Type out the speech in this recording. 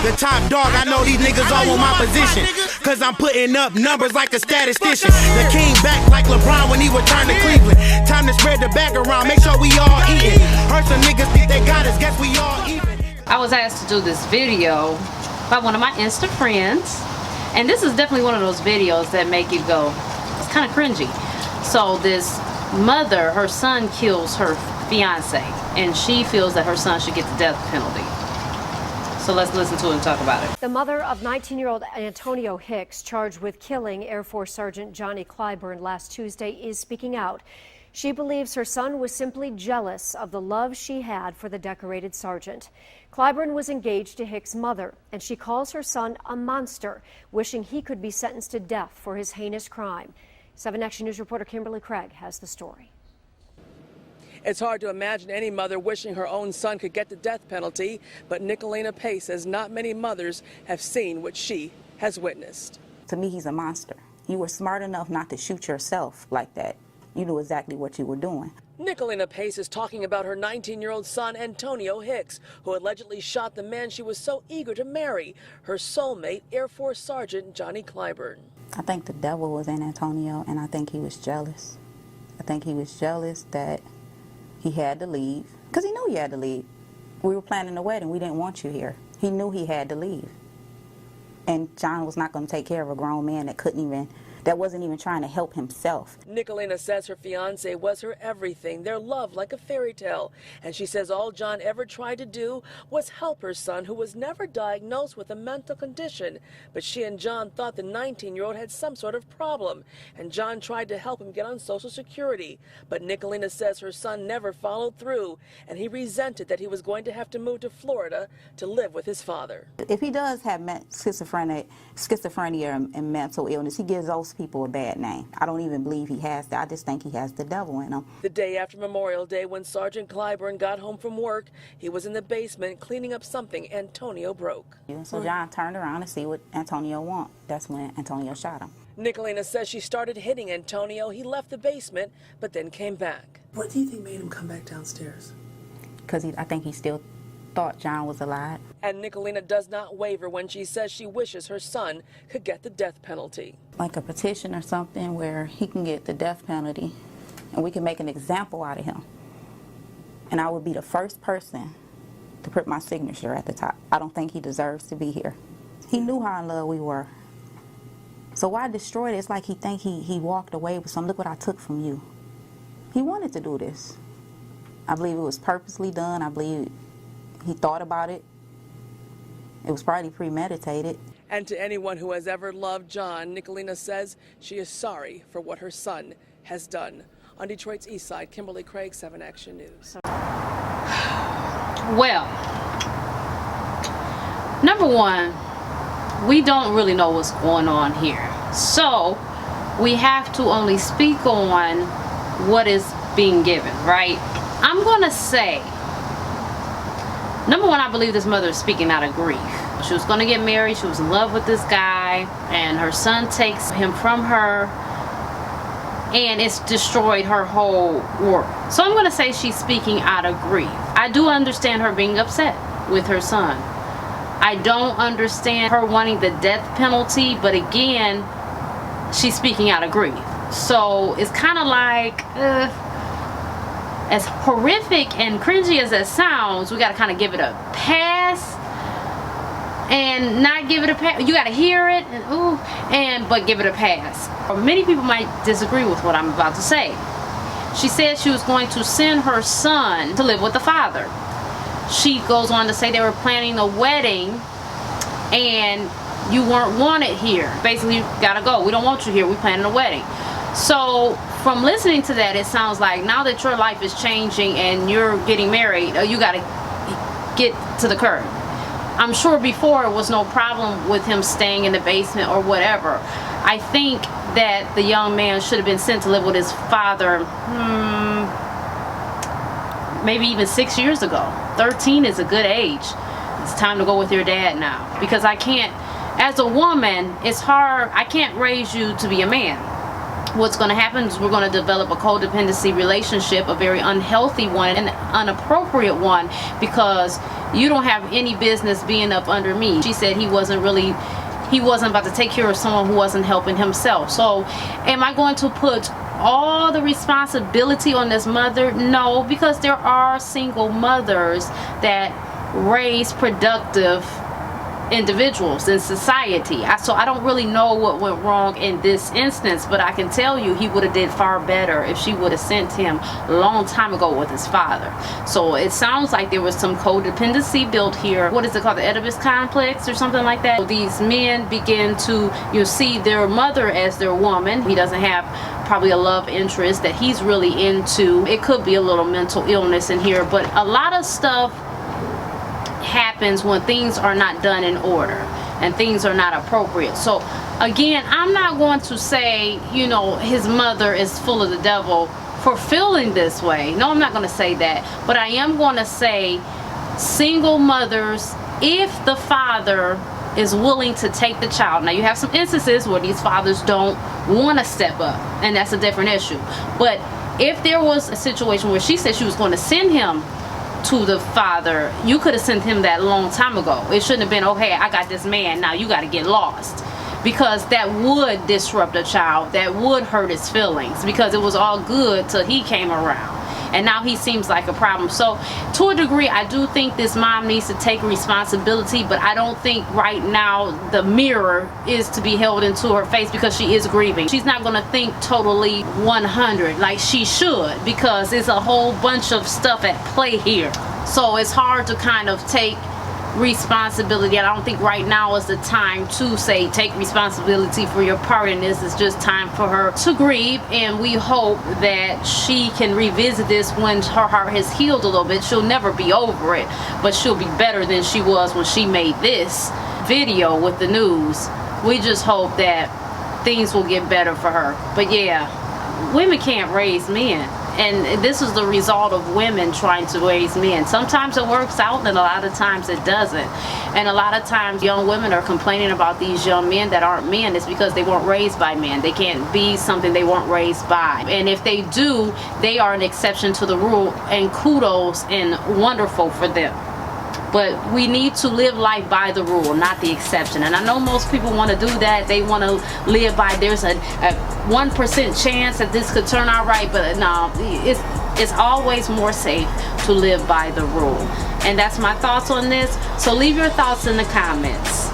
The top dog, I know these niggas all want my position, cause I'm putting up numbers like a statistician. The king back like LeBron when he returned to Cleveland. Time to spread the bag around, make sure we all eating. Heard some niggas think they got us, guess we all even. I was asked to do this video by one of my Insta friends, and this is definitely one of those videos that make you go, it's kind of cringy. So this mother, her son kills her fiance, and she feels that her son should get the death penalty. So let's listen to it and talk about it. The mother of 19-year-old Antonio Hicks, charged with killing Air Force Sergeant Johnny Clyburn last Tuesday, is speaking out. She believes her son was simply jealous of the love she had for the decorated sergeant. Clyburn was engaged to Hicks' mother, and she calls her son a monster, wishing he could be sentenced to death for his heinous crime. 7 Action News reporter Kimberly Craig has the story. It's hard to imagine any mother wishing her own son could get the death penalty, but Nicolina Pace says not many mothers have seen what she has witnessed. To me, he's a monster. You were smart enough not to shoot yourself like that. You knew exactly what you were doing. Nicolina Pace is talking about her 19-year-old son, Antonio Hicks, who allegedly shot the man she was so eager to marry, her soulmate, Air Force Sergeant Johnny Clyburn. I think the devil was in Antonio, and I think he was jealous. I think he was jealous that he had to leave, because he knew he had to leave. We were planning the wedding. We didn't want you here. He knew he had to leave. And John was not going to take care of a grown man that wasn't even trying to help himself. Nicolina says her fiance was her everything, their love like a fairy tale. And she says all John ever tried to do was help her son, who was never diagnosed with a mental condition. But she and John thought the 19-year-old had some sort of problem, and John tried to help him get on Social Security. But Nicolina says her son never followed through, and he resented that he was going to have to move to Florida to live with his father. If he does have schizophrenia and mental illness, he gives those people a bad name. I don't even believe he has that. I just think he has the devil in him. The day after Memorial Day, when Sergeant Clyburn got home from work, he was in the basement cleaning up something Antonio broke. So John turned around to see what Antonio wanted. That's when Antonio shot him. Nicolina says she started hitting Antonio. He left the basement, but then came back. What do you think made him come back downstairs? Because I think he still thought John was alive. And Nicolina does not waver when she says she wishes her son could get the death penalty. Like a petition or something where he can get the death penalty and we can make an example out of him. And I would be the first person to put my signature at the top. I don't think he deserves to be here. He knew how in love we were. So why destroy it? It's like he think he walked away with something. Look what I took from you. He wanted to do this. I believe it was purposely done. I believe he thought about it. It was probably premeditated. And to anyone who has ever loved John, Nicolina says she is sorry for what her son has done. On Detroit's East Side, Kimberly Craig, 7 Action News. Well, number one, we don't really know what's going on here. So we have to only speak on what is being given, right? I'm gonna say, number one, I believe this mother is speaking out of grief. She was gonna get married, she was in love with this guy, and her son takes him from her, and it's destroyed her whole world. So I'm gonna say she's speaking out of grief. I do understand her being upset with her son. I don't understand her wanting the death penalty, but again, she's speaking out of grief. So it's kind of like, as horrific and cringy as that sounds, we gotta kind of give it a pass and not give it a pass. You gotta hear it and but give it a pass. Many people might disagree with what I'm about to say. She said she was going to send her son to live with the father. She goes on to say they were planning a wedding and you weren't wanted here. Basically, you gotta go. We don't want you here. We're planning a wedding. So from listening to that, it sounds like now that your life is changing and you're getting married, you gotta get to the curb. I'm sure before it was no problem with him staying in the basement or whatever. I think that the young man should have been sent to live with his father maybe even 6 years ago. 13 is a good age. It's time to go with your dad now. Because I can't, as a woman, it's hard, I can't raise you to be a man. what's going to happen is we're going to develop a codependency relationship, a very unhealthy one, an inappropriate one, because you don't have any business being up under me. She said he wasn't about to take care of someone who wasn't helping himself. So am I going to put all the responsibility on this mother? No, because there are single mothers that raise productive individuals in society. So I don't really know what went wrong in this instance, but I can tell you he would have did far better if she would have sent him a long time ago with his father. So it sounds like there was some codependency built here. What is it called? The Oedipus complex or something like that. So these men begin to see their mother as their woman. He doesn't have probably a love interest that he's really into. It could be a little mental illness in here, but a lot of stuff happens when things are not done in order and things are not appropriate. So again, I'm not going to say, you know, his mother is full of the devil for feeling this way. No, I'm not going to say that, but I am going to say single mothers, if the father is willing to take the child. Now you have some instances where these fathers don't want to step up, and that's a different issue. But if there was a situation where she said she was going to send him to the father, you could have sent him that a long time ago. It shouldn't have been, oh hey, I got this man, now you got to get lost, because that would disrupt a child, that would hurt his feelings, because it was all good till he came around and now he seems like a problem. So to a degree, I do think this mom needs to take responsibility, but I don't think right now the mirror is to be held into her face, because she is grieving. She's not going to think totally 100 like she should, because there's a whole bunch of stuff at play here. So it's hard to kind of take responsibility. I don't think right now is the time to say take responsibility for your part in this. It's just time for her to grieve, and we hope that she can revisit this when her heart has healed a little bit. She'll never be over it, but she'll be better than she was when she made this video with the news. We just hope that things will get better for her. But yeah, women can't raise men, and this is the result of women trying to raise men. Sometimes it works out and a lot of times it doesn't. And a lot of times young women are complaining about these young men that aren't men. It's because they weren't raised by men. They can't be something they weren't raised by. And if they do, they are an exception to the rule, and kudos and wonderful for them. But we need to live life by the rule, not the exception. And I know most people want to do that. They want to live by, there's a 1% chance that this could turn out right, but no, it's always more safe to live by the rule. And that's my thoughts on this. So leave your thoughts in the comments.